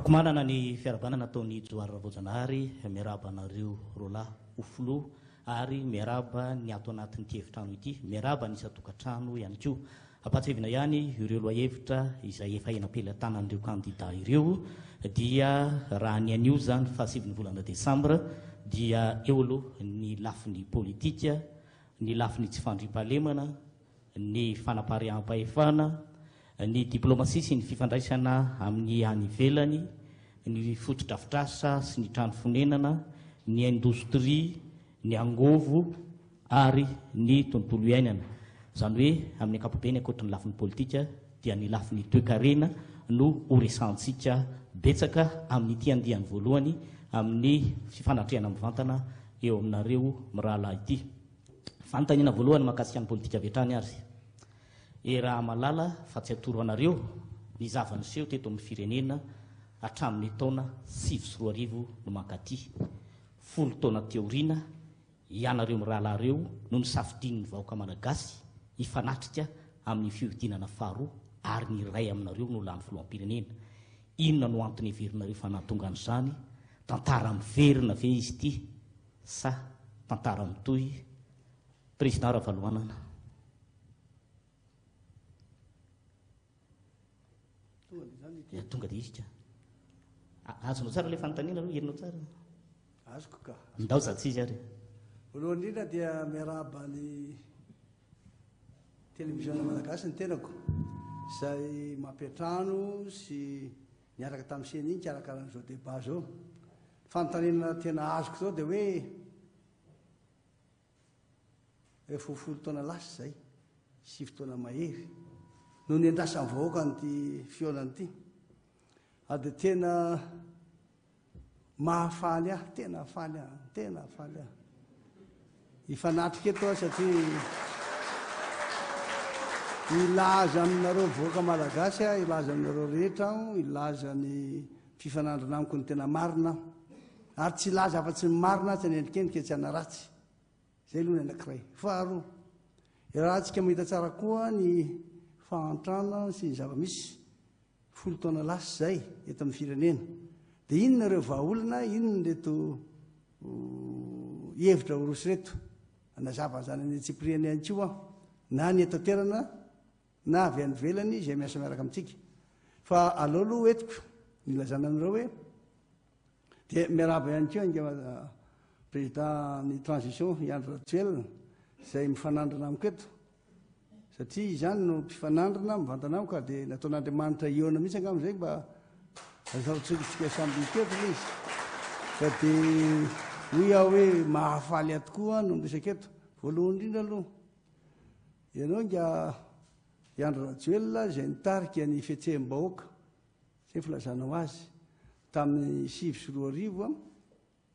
Vakomanana ny fiarabanana nataon'ny Joara Voajanahary miaraba anareo roalahy ofilo ary miaraba ny ato anatin'ity efitrano ity, miaraba ny isa-tokantrano ihany koa. Ampatsevina ihany ireo loha-hevitra izay efa ena pelantanan'ireo kandida ireo dia raha ny anio zany fa 7 volana Desambra dia eo aloha ny lafiny politika, ny lafiny tsy fandriam-pahalemana, ny fanapaream-pahefana, ny diplomasia sy ny fifandraisana amin'ny any ivelany, ny fotodrafitrasa sy ny trano fonenana, ny indostria, ny angovo ary ny tontolo iainana. Zany hoe amin'ny ankapobeny ankoatra ny lafiny politika dia ny lafiny toe-karena no horesantsika betsaka amin'ny ity andihany voalohany amin'ny fifanatreana mivantana eo aminareo mirahalahy ity. Fanontaniana voalohany mahakasika ny politika avy hatrany ary raha malala fa tsy atoro anareo ny zava-niseho teto amin'ny firenena hatramin'ny taona 2024 no mankaty 10 taona teoriana ianareo mirahalahy reo no nisafidian'ny vahoaka malagasy hifanatrika amin'ny fiodinana faharoa ary ny ray aminareo no lany filoham-pirenena. Inona no antony heverinareo fa nahatonga an'izany? Tantara miverina ve izy ity sa tantara mitohy? Président Ravalomanana. Tonga dia izy ka azonao tsara le fanontaniana aloha, herinao tsara. Azoko ka. Ndao za tsy izy ary. Voalohany indrindra dia miaraba ny télévision malagasy ny tenako izay mampiatrano sy niaraka tamin'ny seny iny karakaran'izao débat zao. Fanontaniana tena azoko zao dia hoe efa 10 taona lasa zay 7 taona mahery no niandrasan'ny vahoaka n'ity fihaonan'ity. Dia tena mahafaly ahy, tena hafaly ahy, tena hafaly ahy hifanatrika eto satria ilaza aminareo vahoaka malagasy, ilaza aminareo rehetra, ilaza ny fifanandrina amiko ny tena marina ary tsy ilaza afa-tsy ny marina tsy anendrikendrika tsy hanaratsy. Zay aloha ny anankiray. Faharoa, rahantsika mahita tsara koa ny fahantrana sy ny zava-misy 10 taona lasa zay eto amin'ny firenena dia inona ireo vahaolana, inona reto hevitra orosy reto anazava zany any Tsipriana ihany koa na ny eto toerana na avy any ivelany izay miasa miaraka amintsika. Fa aleo aloha etiko nilazana anareo hoe dia miaraba ihany koa nga président ny transition Andry Rajoelina izay mifanandrina amiko eto satria izany no mpifanandrina mivantana amiko dia nataon'Andriamanitra iona mihitsy angamizay mba azahotsika samby keto le izy fa dia hoy aho hoe mahafaly ahy tokoa no miresaka eto. Voalohany indrindra aloha ianao nga Andry Rajoelina izay nitarika ny fihetseham-bahoaka izay filazanao azy tamin'ny 2024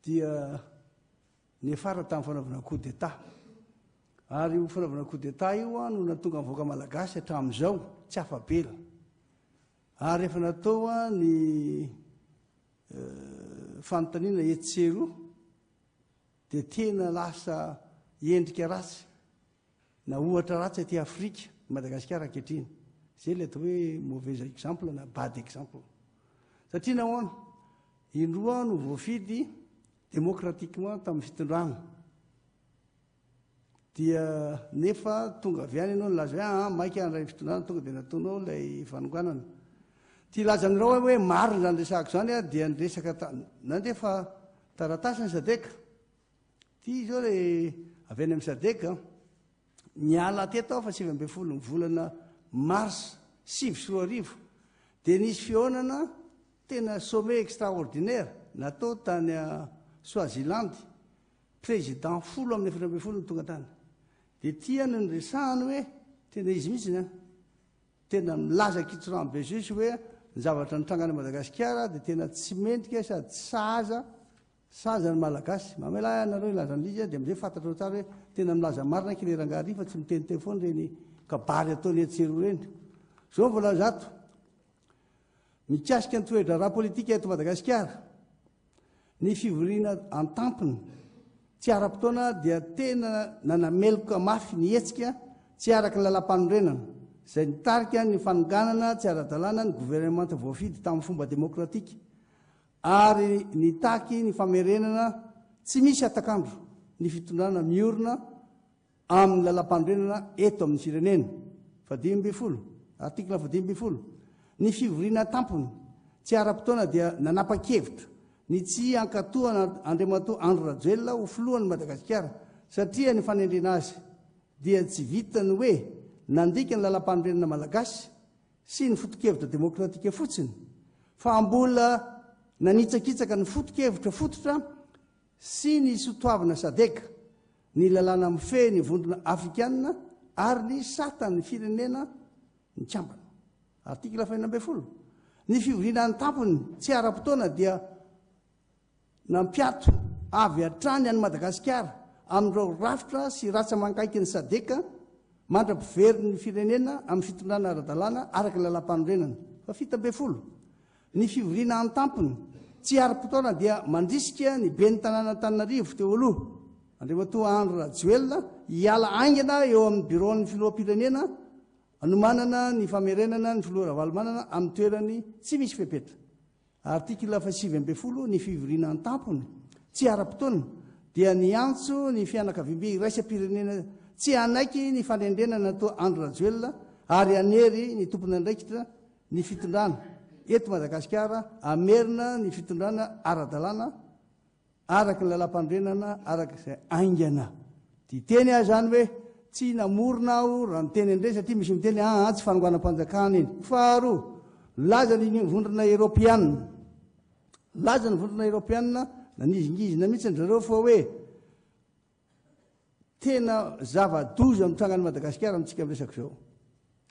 dia niafara tamin'ny fanaovana coup d'état ary io fanaovana coup d'état io no natonga ny vahoaka malagasy hatramin'izao tsy afabela ary efa natao ny fanontaniana etseroa dia tena lasa endrika ratsy na ohatra ratsy aty Afrika Madagasikara ankehitriny. Zay le atao hoe mauvais exemple na bad exemple satria nahoana indroa no voafidy démocratiquement tamin'ny fitondrana dia nefa tonga avy any ianao nilaza hoe maika andray fitondrana tonga dia nataonao ilay fanonganana. Ty lazanareo hoe marina zany resahako zany dia niresaka nandefa taratasy ny Sadeka. Ty zao le avy any amin'ny Sadeka niala teto fa 20 ny volana mars 2024 dia nisy fihaonana tena sommet extraordinaire natao tany Swaziland, président 10 amin'ny 20 ny tonga tany. Dia tia no niresahany hoe tena izy mihitsy zany tena milaza kitsoran be jusy hoe ny zavatra nitrangana Madagasikara dia tena tsy mendrika sady saza ny malagasy. Mamela anareo ilazana izy dia amin'izay fantatrao tsara hoe tena milaza marina kilerangary fa tsy miteniteny foana reny kabary ataony etsero reny. Zao vola zato mikasika ny toetra raha politika eto Madagasikara ny fivoriana an-tampony tsy ara-potoana dia tena nanameloka mafy ny hetsika tsy araka ny lalam-panorenana izay nitarika ny fanonganana tsy ara-dalàna ny gouvernement voafidy tamin'ny fomba démocratique ary ny taky ny famerenana tsy misy atakandro ny fitondrana miorina amin'ny lalam-pandrenana eto amin'ny firenena. Artikla 10 ny fivoriana tampony tsy ara-potoana dia nanapa-kevitra ny tsy ankatohana Andriamatoa Andry Rajoelina ho filohan'ny Madagasikara satria ny fanendrena azy dia tsy vitany hoe nandika ny lalam-pandrenana malagasy sy ny foto-kevitra demokratika fotsiny fa mbola nanitsakitsaka ny foto-kevitra fototra sy ny sotoavana sadeka ny lalàna mifehy ny vondrona afrikanina ary ny satan'ny firenena ny tsambana. Artikla 20 ny fivoriana ny tampony tsy ara-potoana dia nampiato avy hatrany any Madagasikara amin'ireo rafitra sy ratsa mankaiky ny sadeka mandra-piveriny firenena amin'ny fitondrana ara-dalàna araka ny lalam-panorenana. 7 ny fivoriana ny tampony tsy ara-potoana dia mandrisika ny ben'ny tanàna Antananarivo teo aloha Andriamatoa Andry Rajoelina hiala aingana eo amin'ny bureau-ny filoham-pirenena anomanana ny famerenana ny filoha ravalomanana amin'ny toerany tsy misy fepetra. Artikla 7 ny fivoriana ny tampony tsy ara-potoana dia niantso ny fianakaviam-be iraisam-pirenena tsy anaiky ny fanendrenana natao Andry Rajoelina ary anery ny tompony andraikitra ny fitondrana eto Madagasikara amerina ny fitondrana ara-dalàna araka ny lalam-pandrenana araka izay aingana. Diteny ahy zany hoe tsy namorona aho raha miteny indray satria misy miteny tsy fanangoanam-panjakana iny. Faharoa laza ny vondrona Eropeanina laza ny vondrona Eropeanina nanizingizina mihitsy zareo fa hoe tena zava-doza mitranga ny Madagasikara amintsika miresaka zao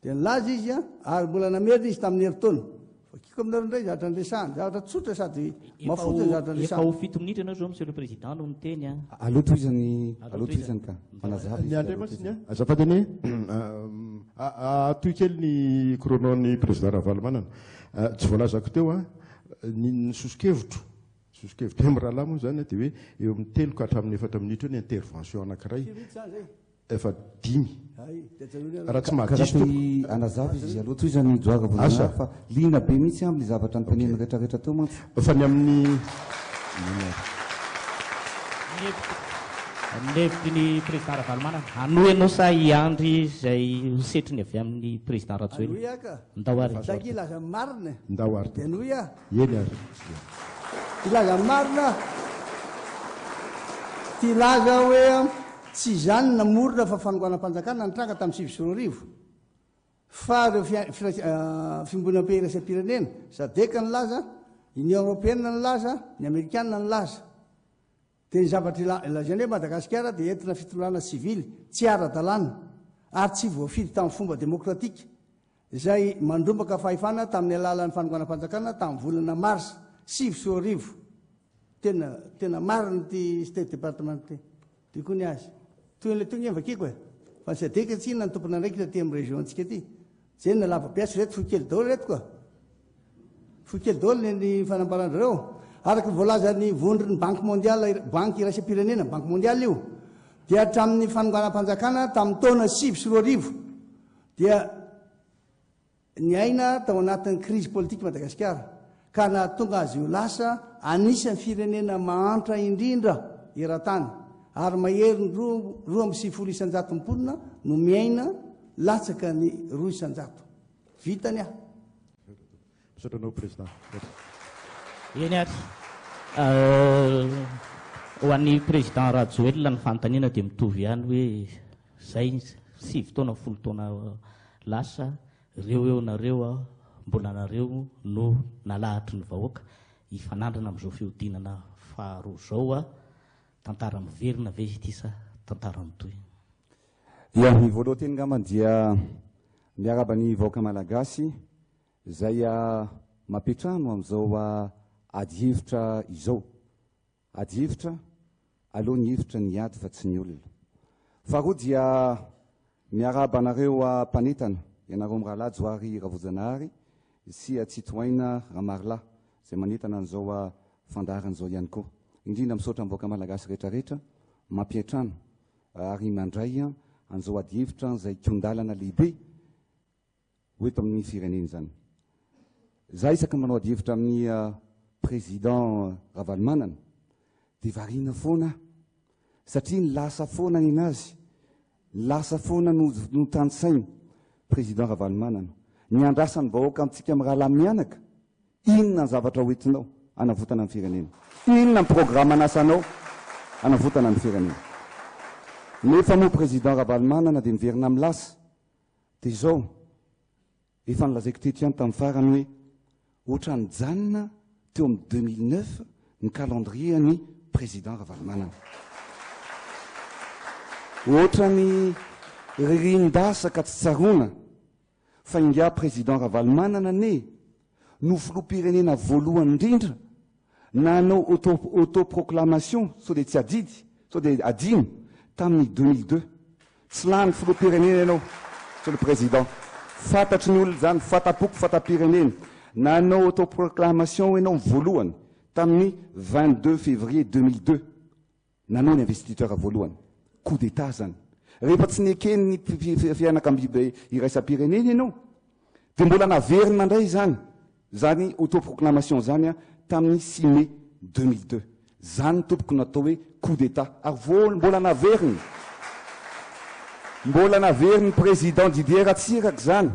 dia nilaza izy ary mbola namerina izy tamin'ny herintaona. Fakiko aminareo indray zavatra andresahany zavatra tsotra sady mafotra zavatra andresahany. Efa ho 7 minitra ianao zao monsieur le président no miteny alotoizany ka fanazava niandray masiny azafadiny atoy kely ny chrono-ny président Ravalomanana tsy voalazako teo ny sosokevitro amin'ny rahalahy moa zany dia hoe eo amin'ny 3 ka hatramin'ny 4 minitra eo ny intervention anankiray efa 10 raha tsy mahadiso anazava izy aloha toy izany joaga voazana fa lina be mihitsy amin'ny zavatra nyteneniny rehetrarehetra teo mantsy fa ny amin'ny nevitry ny président Ravalomanana ano ianao sa hiandry izay setriny avy amin'ny président Rajoelina ndao ary ilaza marina ndao ary eny ary ilaza marina ty laza hoe tsy zany namorona fa fanangoanam-panjakana nitranga tamin'ny 20 fa reo fimbonam-pe iraisam-pirenena sadeka ny laza Union Européenne ny laza ny Amerikanina ny laza dia ny zavatra ilazany hoe Madagasikara dia entina fitondrana sivily tsy ara-dalàna ary tsy voafidy tamin'ny fomba demokratika izay mandrombaka fahefana tamin'ny alalan'ny fanangoanam-panjakana tamin'ny volana mars 2020 tena marina ty state departement ty koa ny azy toy n'ilay tony vakiko fa sadeka tsy inona ny tompona andraikitra ty amin'ny région antsika ty zay na lava-piasy reto fokely daholo reto koa fokely daholo ny fanambaranareo araka voalaza ny vondriny banque mondiale banque iraisam-pirenena banque mondiale io dia hatramin'ny fanangoanam-panjakana tamin'ny taona 2020 dia ny aina tao anatin'ny crise politique Madagasikara ka nahatonga azy io lasa anisan'ny firenena mahantra indrindra eran-tany ary maherin'ny 2.7 isan-jatom-ponina no miaina latsaka ny 2 isan-jato vitany aho misotranao président eny ary ho an'ny président Rajoelina ny fanontaniana dia mitovy ihany hoe zay 7 taona 10 taona lasa reo eo nareo mbola nareo no nalahatry ny vahoaka hifanandrana amin'izao fihodinana faharoa zao tantara miverina ve ity sa tantara mitoy? Ia, ny voaloha teny ngamany dia miaraba ny vahoaka malagasy zay mampiatrano amin'izao ady hevitra izao. Ady hevitra aloha ny hevitra ny ady fa tsy ny olona. Faharoa dia miaraba anareo mpanetana ianareo Mirahalahy Johary Ravoajanahary sy Tsitoaina Ramarila zay manetana an'izao fandaharan'izao ihany koa. Indrindra misaotra mivoaka malagasy rehetrarehetra mampiatrano ary mandray an'izao ady hevitra zay kiondalana lehibe hoeto amin'ny firenena zany. Za isaky manao ady hevitra amin'ny président Ravalomanana dia variana foana satria ny lasa foana ny azy lasa foana no tanysainy président Ravalomanana ny andrasany vahoaka amintsika amin'ny raha mianaka inona ny zavatra hoentinao anavotana ny firenena inona ny programme anasanao anavotana ny firenena nefa moa président Ravalomanana dia miverina amin'ny lasa dia izao efa nilazaiko teto tamin'ny farany hoe ohatra ny janona teo amin'ny 2009 ny calendrier ny président Ravalomanana ohatra ny ririndasaka tsy tsarona fa inga président Ravalomanana ne no filoham-pirenena voalohany indrindra nanao autoproclamation sao dia tsy adidy sao dia adino tamin'ny 2002 tsy lany filoham-pirenena ianao monsieur le président fantatry ny olona zany fatapoko fatam-pirenena nanao autoproclamation ianao voalohany tamin'ny 22 février 2002 nanao ny investiteur voalohany coup d'état zany rehefa tsy nekeny ny fianakambbe iraisam-pirenena ianao dia mbola naveriny mandray zany autoproclamation zany a tamin'ny 6 mai 2002 zany tompoko natao hoe coup d'état ary mbola naveriny président Didier Ratsiraka zany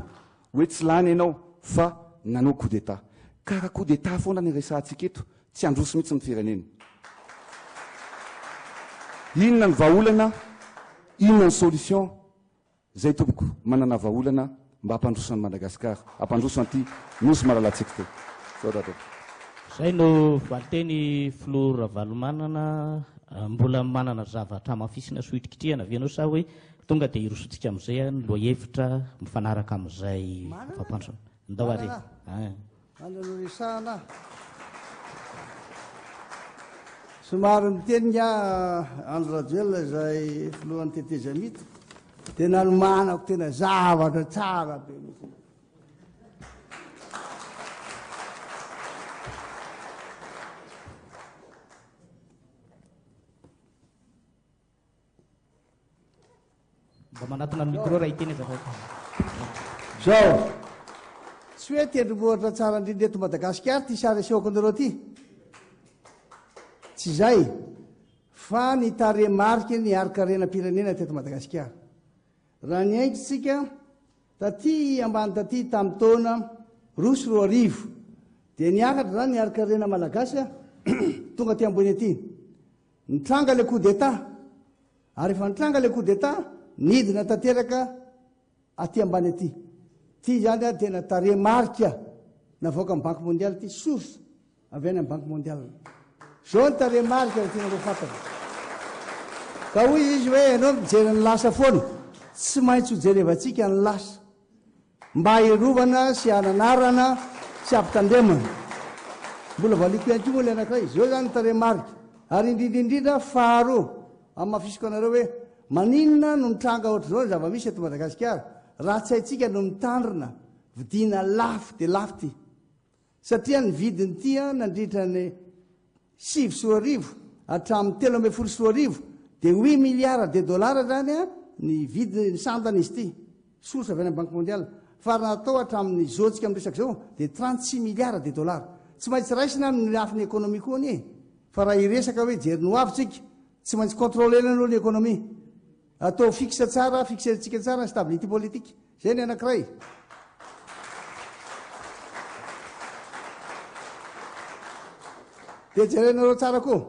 hoe tsy lany ianao fa nanao coup d'état karaha coup d'état foana ny resantsika eto tsy androso mihitsy ny firenena inona ny vahaolana inona ny solution zay tompoko manana vahaolana mba hampandrosany Madagasikara hampandroso anty nosy malalatsika te zay no valiteny Flo Ravalomanana mbola manana zavatra mafisina sohitrikitrihana avianao sa hoe tonga dia irosontsika amin'izay ny loahevitra mifanaraka amin'izay fampandrosana ndao ary ananoresahana somary miteny Andro Rajoelina zay filohan'ny tetezamita tena nomanako tena zavatra tsara be mihitsy mba manatona ny micro raha hiteny zao tsy hoe tendrombohitra tsara indrindra eto Madagasikara ty sary asehoko anareo ty tsy zay fa ny taremarika ny arikarenam-pirenena teto Madagasikara raha ny aingotsika taty ambany taty tamin'ny taona 2010 dia niakatra zany ny arikarena malagasy tonga ty ambony aty nitranga le coup d'état ary efa nitranga le coup d'état nidina tanteraka aty ambany aty ty zany a tena taremarika navoaka amin'ny banque mondiale ty source avy any amin'ny banque mondiale zao ny taremarika tianareo fantaka ka hoy izy hoe ianao mijery ny lasa foana tsy maintsy hojerevantsika ny lasa mba hirovana sy hananarana sy ampitandremana mbola valiko ihany ko moa le anankiray zao zany taremarika ary indrindrindrindra faharoa amin'ny mafisiko anareo hoe maninona no nitranga ohatra zao ny zava-misy eto Madagasikara raha tsy haitsika no mitandrina vidina lafo dia lafo ty satria ny vidiny tya nandritra ny 7 hatramin'ny 13 dia 8 milliards de dollars zany a ny vidiny ny santana izy ty source avy any banque mondiale fa raha natao hatramin'ny zotsika amin'ny resaka zao dia 36 milliards de dollars tsy maintsy raisina ny lafiny économie koa any fa raha iresaka hoe jerino avitsika tsy maintsy contrôlena aloha ny économie atao fixe tsara fixentsika tsara ny stabilité politique zay ny anankiray dia jerenareo tsara koa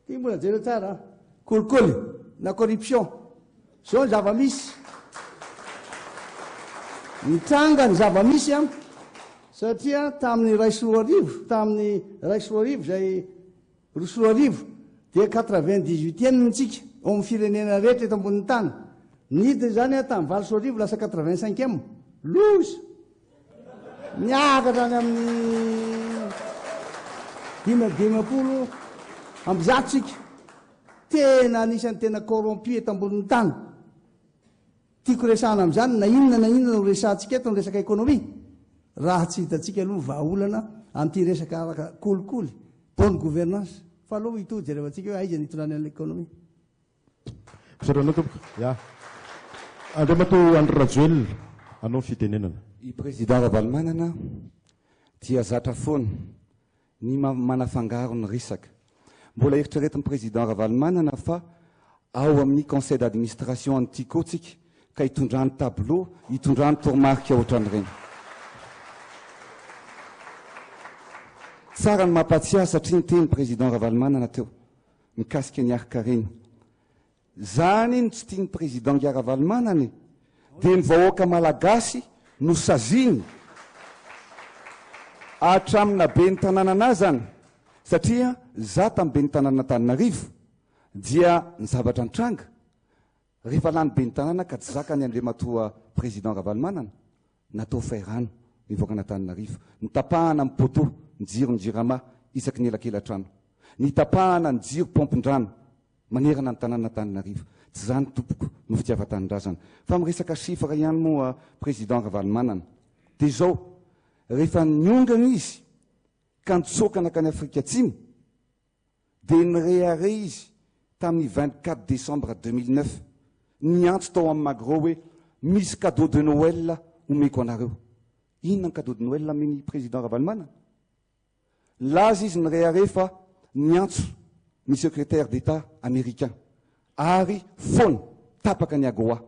ty mbola jereo tsara kolikoly na corruption zao ny zava-misy nitranga ny zava-misy a satria tamin'ny ray sy roa arivo zay 20 dia 98 mitsika ao amin'ny firenena rehetra eto ambonin'ny tany nidiny zany a tamin'ny 20 sy roa arivo lasa 85 loza niakatra any amin'ny 50 ambizatotsika tena anisan'ny tena corrompu eto ambonin'ny tany tiako resahana amin'izany na inona no resantsika eto ny resaka économie raha tsy hitatsika aloha vahaolana an'ity resaka araka kolikoly bonne gouvernance fa aloha ito jerevantsika hoe aiza nitonany an'y économie fisaranao tompoko ya andriamato Andro Rajoelina anao fitenenana i président Ravalomanana dia zatra foana ny manafangaro ny risaka. Mbola eritreretin'ny président Ravalomanana fa ao amin'ny conseil d'administration antikôtsika ka hitondrany tableau, hitondrany tormarika ohatran'ireny. Tsara ny mampatsiahy satria niteny président Ravalomanana teo mikasika ny arika reny. Zany no tsy tiany président Ravalomanana dia ny vahoaka malagasy no saziny atramina be ny tanàna anazy zany, satria za tamin'ny be ny tanàna Antananarivo dia ny zavatra nitranga rehefa lany be ny tanàna ka tsy zaka ny andriamatoa président Ravalomanana natao fairano nivoaka an'Antananarivo, nitapahana amin'ny poteau ny jiro ny jirama isaky ny elakelatrano, nitapahana ny jiro pompin-drano manerana ny tanàna Antananarivo. Tsy zany tompoko no fitiavan-tanindrazana fa miresaka sifra ihany moa président Ravalomanana dia zao rehefa niongana izy ka nitsokana ka ny Afrika Atsimo dia nirehare izy tamin'ny 24 décembre 2009 niantso tao amin'ny Magro hoe misy cadeau de Noël omeko anareo. Inona ny cadeau de Noël amin'ny président Ravalomanana? Laza izy nirehare fa niantso ny secrétaire d'État américain ary fona tapaka ny AGOA.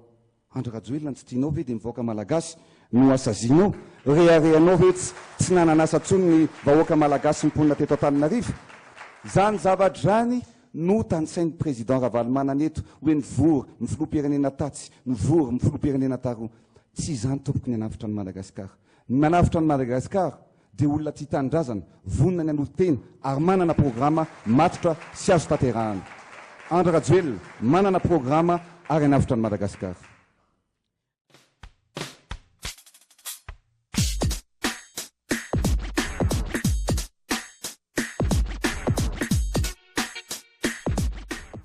Andry Rajoelina tsy tianao ve dia mivoaka malagasy no asazinao reharehanao hoe tsy nananasa tsony ny vahoaka malagasy mimponina teto Antananarivo. Zany zavatra zany no tanisain'ny président Ravalomanana eto hoe nivory ny filoham-pirenena tatsy, nivory ny filoham-pirenena taroa. Tsy zany tompoko ny hanafitra ny Madagasikara. Ny manafitra ny Madagasikara dia olona tia tanindrazana, vonona ny an'olon-tena ary manana programa matotra sy azo tanterahana. Andry Rajoelina manana programa ary hanafitra ny Madagasikara.